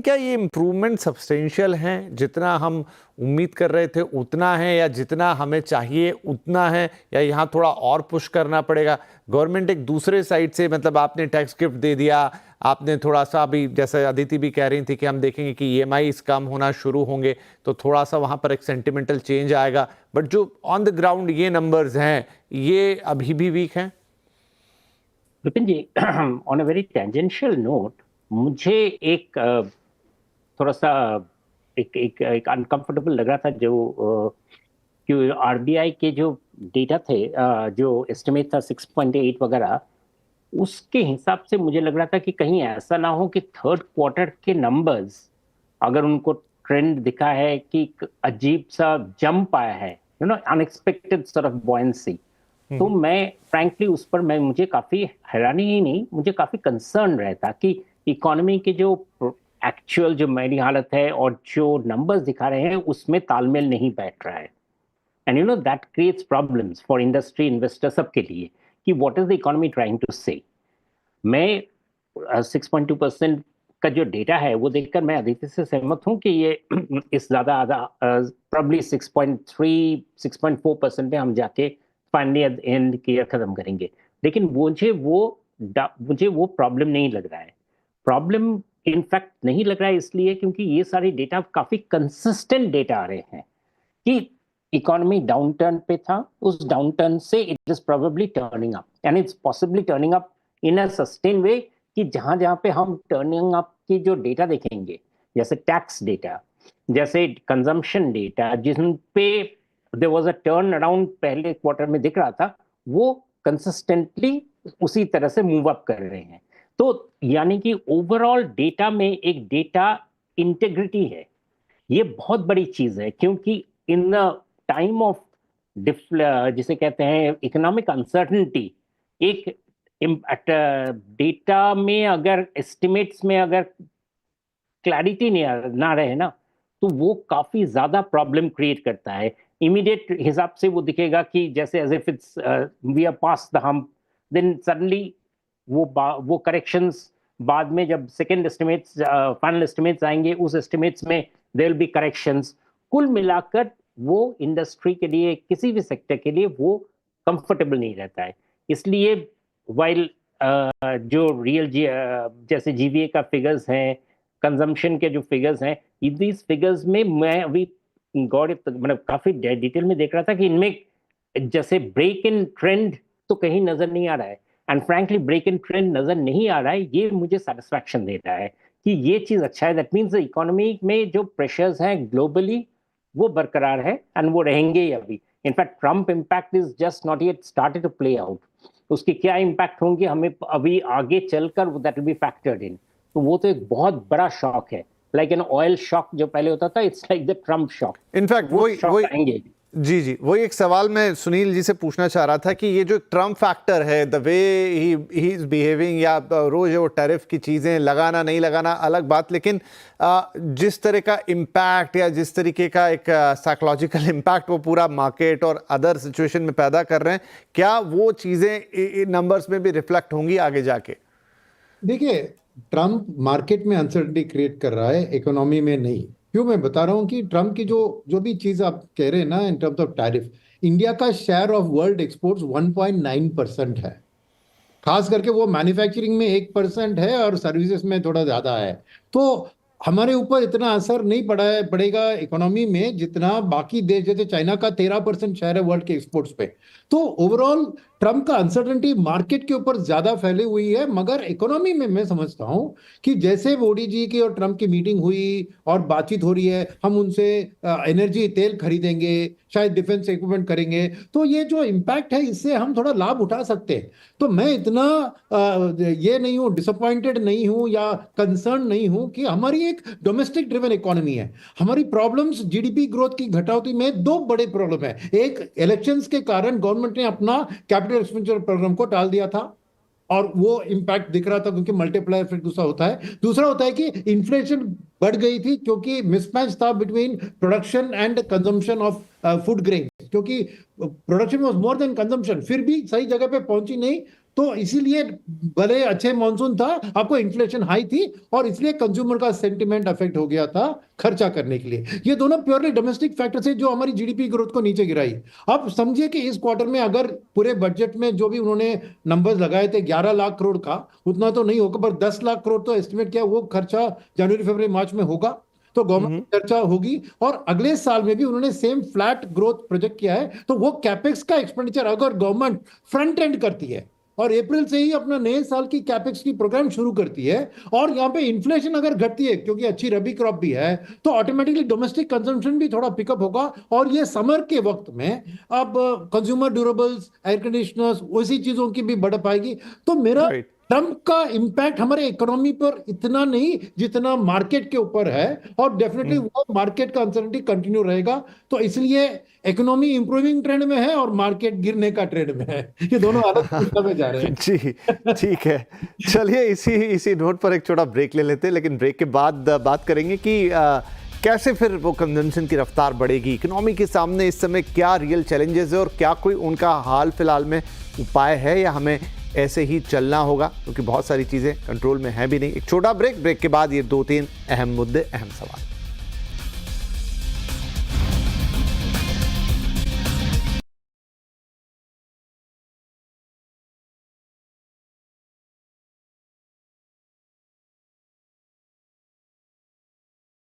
क्या ये improvement substantial हैं, जितना हम उम्मीद कर रहे थे उतना है, या जितना हमें चाहिए उतना है, या यहाँ थोड़ा और पुश करना पड़ेगा? गवर्नमेंट एक दूसरे साइड से, मतलब आपने टैक्स गिफ्ट दे दिया, आपने थोड़ा सा अभी, जैसे अदिति भी कह रही थी कि हम देखेंगे कि ईएमआईज कम होना शुरू होंगे, तो थोड़ा सा वहाँ पर एक सेंटिमेंटल चेंज आएगा, बट जो ऑन द ग्राउंड ये नंबर्स हैं ये अभी भी वीक हैं। Vipin ji, on a very tangential note, मुझे एक थोड़ा सा एक अनकंफर्टेबल लग रहा था जो कि आरबीआई के जो डेटा थे, जो एस्टिमेट था 6.8 वगैरह, उसके हिसाब से मुझे लग रहा था कि कहीं ऐसा ना हो कि थर्ड क्वार्टर के नंबर्स, अगर उनको ट्रेंड दिखा है कि अजीब सा जंप आया है, अनएक्सपेक्टेड सॉर्ट ऑफ बॉयंसी, तो मैं फ्रैंकली उस पर मुझे काफी हैरानी ही नहीं, मुझे काफी कंसर्न रहता कि इकोनॉमी के जो एक्चुअल जो मेरी हालत है और जो नंबर्स दिखा रहे हैं उसमें तालमेल नहीं बैठ रहा है। And that creates problems for industry, investor, सबके लिए कि what is the economy trying to say. मैं 6.2% का जो डेटा है वो देखकर मैं अदिति से सहमत हूं कि ये इस ज्यादा प्रॉब्ली 6.3 6.4% में हम जाके फाइनली एंड ईयर खत्म करेंगे। लेकिन मुझे वो प्रॉब्लम नहीं लग रहा है। प्रॉब्लम इनफैक्ट नहीं लग रहा है इसलिए क्योंकि ये सारे डेटा काफी कंसिस्टेंट डेटा आ रहे हैं कि इकोनॉमी डाउन टर्न पे था, उस डाउन टर्न से it is probably turning up, and it's possibly turning up in a sustain way कि जहां जहां पे हम टर्निंग अप की जो डेटा देखेंगे, जैसे टैक्स डेटा, जैसे कंजम्पशन डेटा, जिन पे there was a turn around पहले क्वार्टर में दिख रहा था, वो कंसिस्टेंटली उसी तरह से मूव अप कर रहे हैं। तो यानी कि ओवरऑल डेटा में एक डेटा इंटेग्रिटी है। ये बहुत बड़ी चीज है क्योंकि इन द टाइम ऑफ जिसे कहते हैं इकोनॉमिक अनसर्टनिटी, एक डेटा में अगर एस्टिमेट्स में अगर क्लैरिटी ना रहे ना, तो वो काफी ज्यादा प्रॉब्लम क्रिएट करता है। इमीडिएट हिसाब से वो दिखेगा कि जैसे as if it's we are past the hump, then suddenly वो करेक्शंस बाद में जब सेकेंड एस्टिमेट्स, फाइनल एस्टिमेट्स आएंगे, उस एस्टिमेट्स में देयर विल बी करेक्शंस। कुल मिलाकर वो इंडस्ट्री के लिए, किसी भी सेक्टर के लिए वो कंफर्टेबल नहीं रहता है। इसलिए वाइल जो रियल जैसे जीवीए का फिगर्स हैं, कंजम्पशन के जो फिगर्स हैं, इस फिगर्स में मैं अभी गौर मतलब काफी डिटेल में देख रहा था कि इनमें जैसे ब्रेक इन ट्रेंड तो कहीं नजर नहीं आ रहा है। And frankly break in trend नजर नहीं आ रहा है, ये मुझे सेटिस्फैक्शन दे रहा है कि ये चीज अच्छा है। दैट मीन्स इकोनॉमी में जो प्रेशर्स हैं ग्लोबली वो बरकरार है एंड वो रहेंगे ही अभी। In fact Trump impact is just not yet started to play out. उसके क्या इम्पैक्ट होंगे हमें अभी आगे चलकर that will be factored in. तो वो तो एक बहुत बड़ा शॉक है, लाइक एन ऑयल शॉक जो पहले होता था, it's like the Trump shock. In fact वही आएंगे। जी, वही एक सवाल मैं सुनील जी से पूछना चाह रहा था कि ये जो ट्रम्प फैक्टर है, the way he is behaving, या रोज वो टैरिफ की चीज़ें लगाना नहीं लगाना अलग बात, लेकिन जिस तरह का इम्पैक्ट या जिस तरीके का एक साइकोलॉजिकल इम्पैक्ट वो पूरा मार्केट और अदर सिचुएशन में पैदा कर रहे हैं, क्या वो चीज़ें नंबर्स में भी रिफ्लेक्ट होंगी आगे जाके? देखिए, ट्रम्प मार्केट में अनसर्टेनिटी क्रिएट कर रहा है, इकोनॉमी में नहीं। क्यों मैं बता रहा हूं कि ट्रम्प की जो भी चीज आप कह रहे हैं ना in terms of tariff, India का शेयर ऑफ वर्ल्ड एक्सपोर्ट्स 1.9% है। खास करके वो मैन्युफैक्चरिंग में 1% है और सर्विसेज में थोड़ा ज्यादा है। तो हमारे ऊपर इतना असर नहीं पड़ेगा इकोनॉमी में जितना बाकी देश, जैसे चाइना का 13% शेयर है वर्ल्ड के एक्सपोर्ट्स पे। तो ओवरऑल ट्रम्प का अनसर्टेनिटी मार्केट के ऊपर ज्यादा फैली हुई है, मगर इकोनॉमी में मैं समझता हूं कि जैसे मोदी जी की और ट्रम्प की मीटिंग हुई और बातचीत हो रही है, हम उनसे एनर्जी तेल खरीदेंगे, शायद डिफेंस इक्विपमेंट करेंगे, तो ये जो इम्पैक्ट है इससे हम थोड़ा लाभ उठा सकते हैं। तो मैं इतना ये नहीं हूं, डिसअपॉइंटेड नहीं हूं या कंसर्न नहीं हूं कि हमारी एक डोमेस्टिक ड्रिवन इकोनॉमी है। हमारी प्रॉब्लम्स जीडीपी ग्रोथ की घटौती में दो बड़े प्रॉब्लम है। एक, इलेक्शंस के कारण गवर्नमेंट ने अपना कैपिटल एक्सपेंडिचर प्रोग्राम को टाल दिया था और वो इम्पैक्ट दिख रहा था क्योंकि मल्टीप्लायर इफेक्ट दूसरा होता है। दूसरा होता है कि इन्फ्लेशन बढ़ गई थी क्योंकि मिसमैच था between production and consumption of food grain, क्योंकि production was more than consumption, फिर भी सही जगह पे पहुंची नहीं, तो इसीलिए भले अच्छे मॉनसून था, आपको इन्फ्लेशन हाई थी और इसलिए कंज्यूमर का सेंटिमेंट अफेक्ट हो गया था खर्चा करने के लिए। ये दोनों प्योरली डोमेस्टिक फैक्टर्स है जो हमारी जीडीपी ग्रोथ को नीचे गिराई। अब समझिए कि इस क्वार्टर में अगर पूरे बजट में जो भी उन्होंने नंबर्स लगाए थे 11 लाख करोड़ का, उतना तो नहीं होगा, पर 10 लाख करोड़ तो एस्टिमेट किया, वो खर्चा जनवरी फरवरी मार्च में होगा, तो गवर्नमेंट चर्चा होगी। और अगले साल में भी उन्होंने सेम फ्लैट ग्रोथ प्रोजेक्ट किया है, तो वो कैपेक्स का एक्सपेंडिचर अगर गवर्नमेंट फ्रंट एंड करती है और अप्रैल से ही अपना नए साल की कैपेक्स की प्रोग्राम शुरू करती है, और यहाँ पे इन्फ्लेशन अगर घटती है क्योंकि अच्छी रबी क्रॉप भी है, तो ऑटोमेटिकली डोमेस्टिक कंजम्पशन भी थोड़ा पिकअप होगा। और ये समर के वक्त में अब कंज्यूमर ड्यूरेबल्स, एयर कंडीशनर्स, उसी चीजों की भी बढ़त आएगी। तो मेरा Right. ट्रम्प का इम्पैक्ट हमारे इकोनॉमी पर इतना नहीं जितना मार्केट के ऊपर है, और डेफिनेटली वो मार्केट का अनसर्टेनिटी कंटिन्यू रहेगा। तो इसलिए इकोनॉमी इंप्रूविंग ट्रेंड में है और मार्केट गिरने का ट्रेंड में है, ये दोनों अलग दिशा में जा रहे हैं। जी, ठीक है। चलिए इसी नोट पर एक छोटा ब्रेक ले लेते हैं, लेकिन ब्रेक के बाद बात करेंगे कि कैसे फिर वो कंजम्पशन की रफ्तार बढ़ेगी, इकोनॉमी के सामने इस समय क्या रियल चैलेंजेस है और क्या कोई उनका हाल फिलहाल में उपाय है, या हमें ऐसे ही चलना होगा, क्योंकि बहुत सारी चीज़ें कंट्रोल में हैं भी नहीं। एक छोटा ब्रेक के बाद ये 2-3 अहम मुद्दे, अहम सवाल।